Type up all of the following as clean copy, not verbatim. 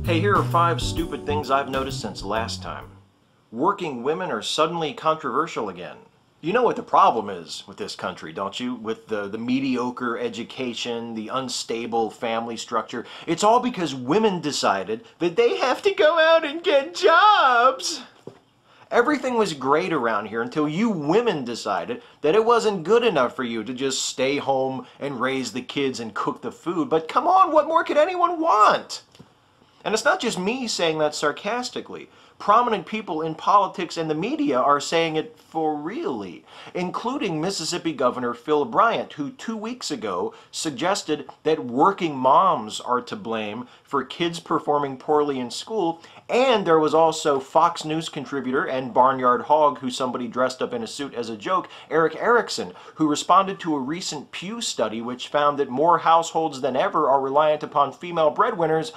Hey, here are 5 stupid things I've noticed since last time. Working women are suddenly controversial again. You know what the problem is with this country, don't you? With the mediocre education, the unstable family structure. It's all because women decided that they have to go out and get jobs. Everything was great around here until you women decided that it wasn't good enough for you to just stay home and raise the kids and cook the food. But come on, what more could anyone want? And it's not just me saying that sarcastically. Prominent people in politics and the media are saying it for really, including Mississippi Governor Phil Bryant, who 2 weeks ago suggested that working moms are to blame for kids performing poorly in school. And there was also Fox News contributor and barnyard hog who somebody dressed up in a suit as a joke, Eric Erickson, who responded to a recent Pew study which found that more households than ever are reliant upon female breadwinners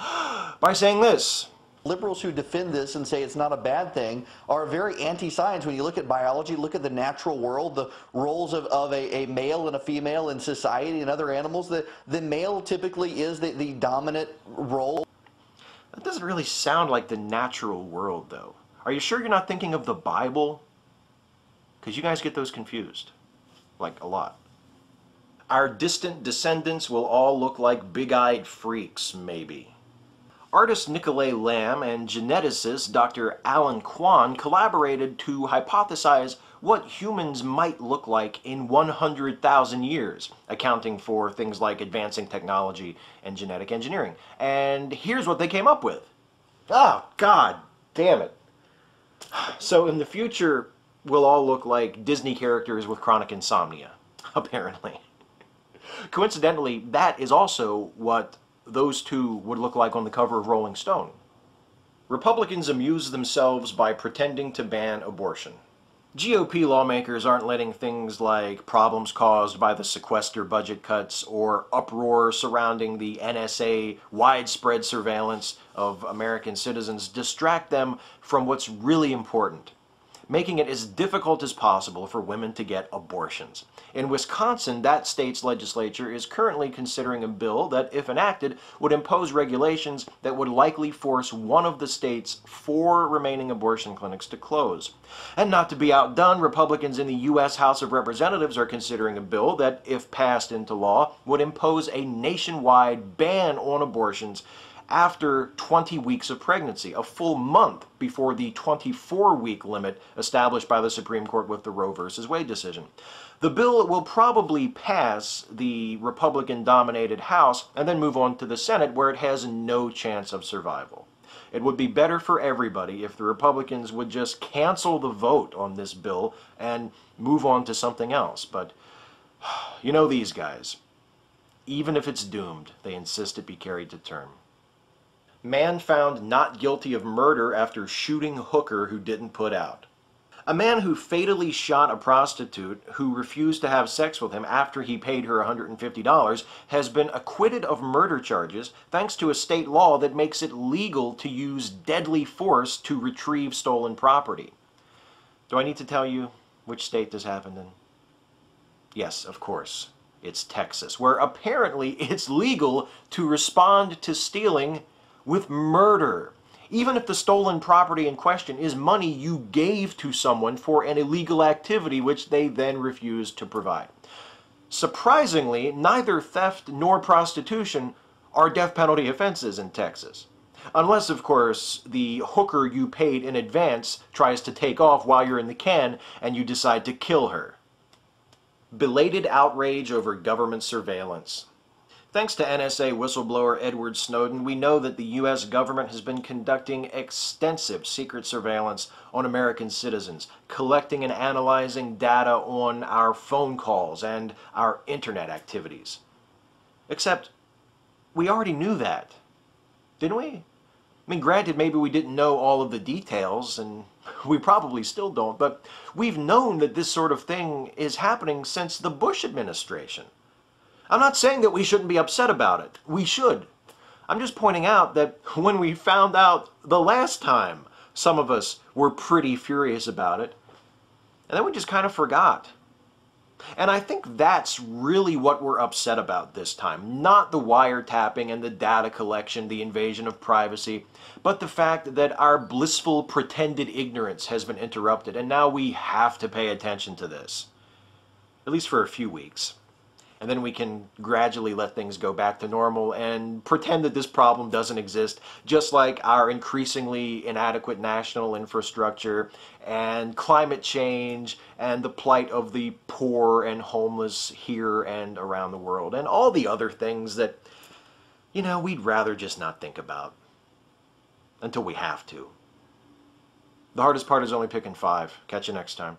by saying this. Liberals who defend this and say it's not a bad thing are very anti-science. When you look at biology, look at the natural world, the roles of a male and a female in society and other animals, the male typically is the dominant role. That doesn't really sound like the natural world, though. Are you sure you're not thinking of the Bible? Because you guys get those confused. Like, a lot. Our distant descendants will all look like big-eyed freaks, maybe. Artist Nicolay Lamb and geneticist Dr. Alan Kwan collaborated to hypothesize what humans might look like in 100,000 years, accounting for things like advancing technology and genetic engineering. And here's what they came up with. Oh, God damn it. So in the future, we'll all look like Disney characters with chronic insomnia, apparently. Coincidentally, that is also what those two would look like on the cover of Rolling Stone. Republicans amuse themselves by pretending to ban abortion. GOP lawmakers aren't letting things like problems caused by the sequester budget cuts or uproar surrounding the NSA widespread surveillance of American citizens distract them from what's really important, making it as difficult as possible for women to get abortions. In Wisconsin, that state's legislature is currently considering a bill that, if enacted, would impose regulations that would likely force one of the state's 4 remaining abortion clinics to close. And not to be outdone, Republicans in the U.S. House of Representatives are considering a bill that, if passed into law, would impose a nationwide ban on abortions after 20 weeks of pregnancy, a full month before the 24-week limit established by the Supreme Court with the Roe v. Wade decision. The bill will probably pass the Republican-dominated House and then move on to the Senate, where it has no chance of survival. It would be better for everybody if the Republicans would just cancel the vote on this bill and move on to something else. But you know these guys. Even if it's doomed, they insist it be carried to term. Man found not guilty of murder after shooting hooker who didn't put out. A man who fatally shot a prostitute who refused to have sex with him after he paid her $150 has been acquitted of murder charges thanks to a state law that makes it legal to use deadly force to retrieve stolen property. Do I need to tell you which state this happened in? Yes, of course. It's Texas, where apparently it's legal to respond to stealing with murder, even if the stolen property in question is money you gave to someone for an illegal activity which they then refused to provide. Surprisingly, neither theft nor prostitution are death penalty offenses in Texas. Unless, of course, the hooker you paid in advance tries to take off while you're in the can and you decide to kill her. Belated outrage over government surveillance. Thanks to NSA whistleblower Edward Snowden, we know that the U.S. government has been conducting extensive secret surveillance on American citizens, collecting and analyzing data on our phone calls and our internet activities. Except, we already knew that, didn't we? I mean, granted, maybe we didn't know all of the details, and we probably still don't, but we've known that this sort of thing is happening since the Bush administration. I'm not saying that we shouldn't be upset about it. We should. I'm just pointing out that when we found out the last time, some of us were pretty furious about it, and then we just kind of forgot. And I think that's really what we're upset about this time. Not the wiretapping and the data collection, the invasion of privacy, but the fact that our blissful pretended ignorance has been interrupted, and now we have to pay attention to this. At least for a few weeks. And then we can gradually let things go back to normal and pretend that this problem doesn't exist, just like our increasingly inadequate national infrastructure and climate change and the plight of the poor and homeless here and around the world and all the other things that, we'd rather just not think about until we have to. The hardest part is only picking 5. Catch you next time.